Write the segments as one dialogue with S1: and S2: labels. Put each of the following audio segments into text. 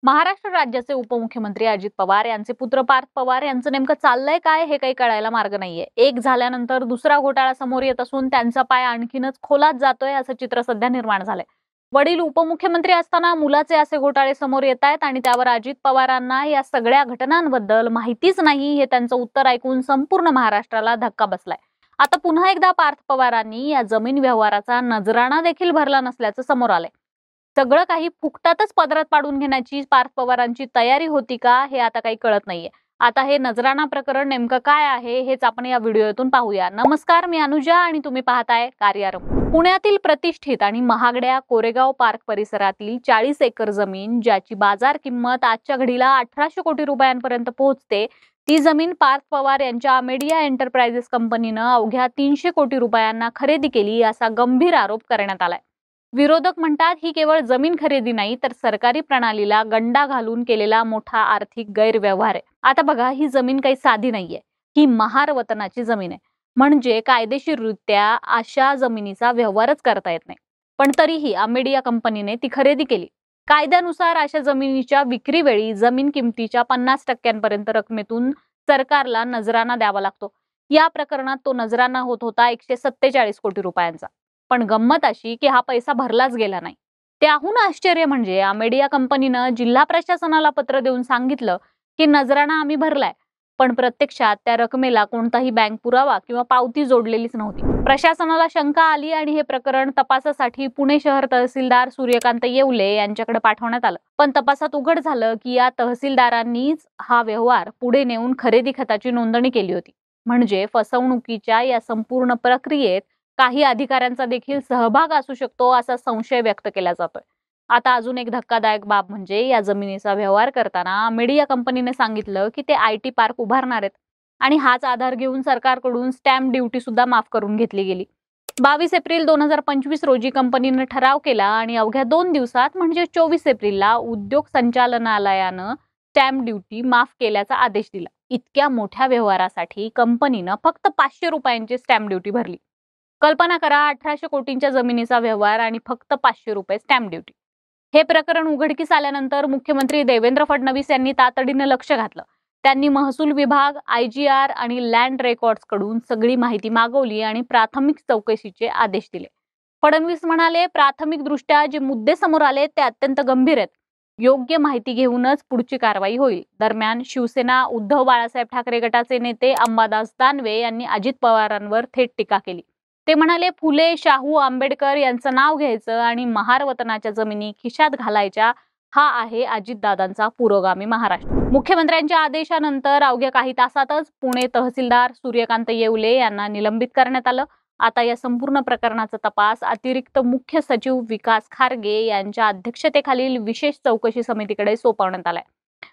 S1: महाराष्ट्र राज्याचे उपमुख्यमंत्री अजित पवार यांचे पुत्र पार्थ पवार यांचं नेमकं चाललंय काय हे काही कळायला मार्ग नाहीये। एक झाल्यानंतर दुसरा घोटाळा समोर येत असून त्यांचा पाय आणखीनच खोलात जातोय असं चित्र सध्या निर्माण झालंय। वडील उपमुख्यमंत्री असताना मुलाचे असे घोटाळे समोर येत आहेत आणि त्यावर अजित पवारांना या सगळ्या घटनांबद्दल माहितीच नाही हे त्यांचं उत्तर ऐकून संपूर्ण महाराष्ट्राला धक्का बसलाय। आता पुन्हा एकदा पार्थ पवारांनी या जमीन व्यवहाराचा नजराणा देखील भरला नसल्याचं समोर आलंय। सगळं काही फुकटातच पदरात पाडून घेण्याची पार्थ पवारांची तयारी होती का हे आता काही कळत नाहीये। आता हे नजराणा प्रकरण नेमकं काय आहे हेच आपण या व्हिडिओतून पाहूया। नमस्कार, मी अनुजा आणि तुम्ही पाहताय कार्यारंभ। पुण्यातील प्रतिष्ठित आणि महागड्या कोरेगाव पार्क परिसरातील 40 एकर जमीन ज्याची बाजार किंमत आजच्या घडीला 1800 कोटी रुपयांपर्यंत पोहोचते, ती जमीन पार्थ पवार यांच्या मीडिया एंटरप्राइजेस कंपनीनं अवघ्या 300 कोटी रुपयांना खरेदी केली असा गंभीर आरोप करण्यात आलाय। विरोधक म्हणतात ही केवळ जमीन खरेदी नाही तर सरकारी प्रणालीला गंडा घालून केलेला मोठा आर्थिक गैरव्यवहार आहे। आता बघा, ही जमीन काही साधी नाहीये, ही महार वतनाची जमीन आहे। म्हणजे कायदेशीररित्या अशा जमिनीचा व्यवहारच करता येत नाही, पण तरीही मीडिया कंपनीने ती खरेदी केली। कायद्यानुसार अशा जमिनीच्या विक्रीवेळी जमीन किमतीच्या 50% रकमेतून सरकारला नजराणा द्यावा लागतो। या प्रकरणात तो नजराणा होत होता 147 कोटी रुपयांचा। पण गंमत अशी की हा पैसा भरलाच गेला नाही। त्याहून आश्चर्य म्हणजे मीडिया कंपनीनं जिल्हा प्रशासनाला पत्र देऊन सांगितलं की नजराणा आम्ही भरलाय, पण प्रत्यक्षात त्या रकमेला कोणताही बँक पुरावा किंवा पावती जोडलेलीच नव्हती। प्रशासनाला शंका आली आणि हे प्रकरण तपासासाठी पुणे शहर तहसीलदार सूर्यकांत येवले यांच्याकडे पाठवण्यात आलं। पण तपासात उघड झालं की या तहसीलदारांनीच हा व्यवहार पुढे नेऊन खरेदी खताची नोंदणी केली होती। म्हणजे फसवणुकीच्या या संपूर्ण प्रक्रियेत काही अधिकाऱ्यांचा देखील सहभाग असू शकतो असा संशय व्यक्त केला जातोय। आता अजून एक धक्कादायक बाब म्हणजे या जमिनीचा व्यवहार करताना मीडिया कंपनीने सांगितलं की ते IT पार्क उभारणार आहेत आणि हाच आधार घेऊन सरकारकडून स्टॅम्प ड्युटी सुद्धा माफ करून घेतली गेली। 22 एप्रिल 2025 रोजी कंपनीने ठराव केला आणि अवघ्या 2 दिवसात म्हणजे 24 एप्रिलला उद्योग संचालनालयानं स्टॅम्प ड्युटी माफ केल्याचा आदेश दिला। इतक्या मोठ्या व्यवहारासाठी कंपनीनं फक्त 500 रुपयांची स्टॅम्प ड्युटी भरली। कल्पना करा, 1800 कोटींच्या जमिनीचा व्यवहार आणि फक्त 500 रुपये स्टॅम्प ड्युटी। हे प्रकरण उघडकीस आल्यानंतर मुख्यमंत्री देवेंद्र फडणवीस यांनी तातडीने लक्ष घातलं। त्यांनी महसूल विभाग, IGR आणि लँड रेकॉर्ड्स कडून सगळी माहिती मागवली आणि प्राथमिक चौकशीचे आदेश दिले। फडणवीस म्हणाले, प्राथमिकदृष्ट्या जे मुद्दे समोर आले ते अत्यंत गंभीर आहेत। योग्य माहिती घेऊनच पुढची कारवाई होईल। दरम्यान शिवसेना उद्धव बाळासाहेब ठाकरे गटाचे नेते अंबादास दानवे यांनी अजित पवारांवर थेट टीका केली। ते म्हणाले, फुले, शाहू, आंबेडकर यांचं नाव घ्यायचं आणि महार वतनाच्या जमिनी खिशात घालायच्या, हा आहे अजितदादांचा पुरोगामी महाराष्ट्र। मुख्यमंत्र्यांच्या आदेशानंतर अवघ्या काही तासातच पुणे तहसीलदार सूर्यकांत येवले यांना निलंबित करण्यात आलं। आता या संपूर्ण प्रकरणाचा तपास अतिरिक्त मुख्य सचिव विकास खारगे यांच्या अध्यक्षतेखालील विशेष चौकशी समितीकडे सोपवण्यात आलाय।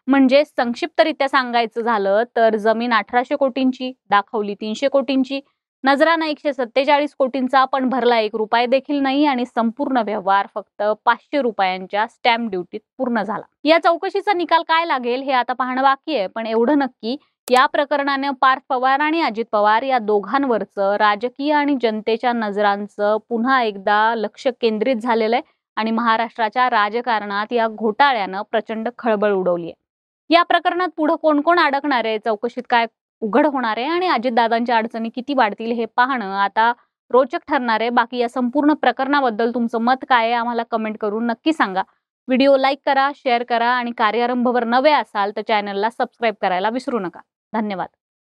S1: म्हणजे संक्षिप्तरित्या सांगायचं झालं तर जमीन 1800 कोटींची दाखवली 300 कोटींची, नजराणा 147 कोटींचा पण भरला 1 रुपया देखील नाही आणि संपूर्ण व्यवहार फक्त 500 रुपयांच्या स्टॅम्प ड्युटीत पूर्ण झाला। या चौकशीचा निकाल काय लागेल हे आता पाहणं बाकी आहे, पण एवढं नक्की या प्रकरणाने पार्थ पवार आणि अजित पवार या दोघांवरचं राजकीय आणि जनतेच्या नजरांचं पुन्हा एकदा लक्ष केंद्रित झालेलं आहे आणि महाराष्ट्राच्या राजकारणात या घोटाळ्यानं प्रचंड खळबळ उडवली आहे। या प्रकरणात पुढे कोण कोण अडकणार आहे, चौकशीत काय उघड होणार आहे आणि अजितदादांच्या अडचणी किती वाढतील हे पाहणं आता रोचक ठरणार आहे। बाकी या संपूर्ण प्रकरणाबद्दल तुमचं मत काय आहे आम्हाला कमेंट करून नक्की सांगा। व्हिडिओ लाईक करा, शेअर करा आणि कार्यारंभवर नवे असाल तर चॅनलला सबस्क्राईब करायला विसरू नका। धन्यवाद।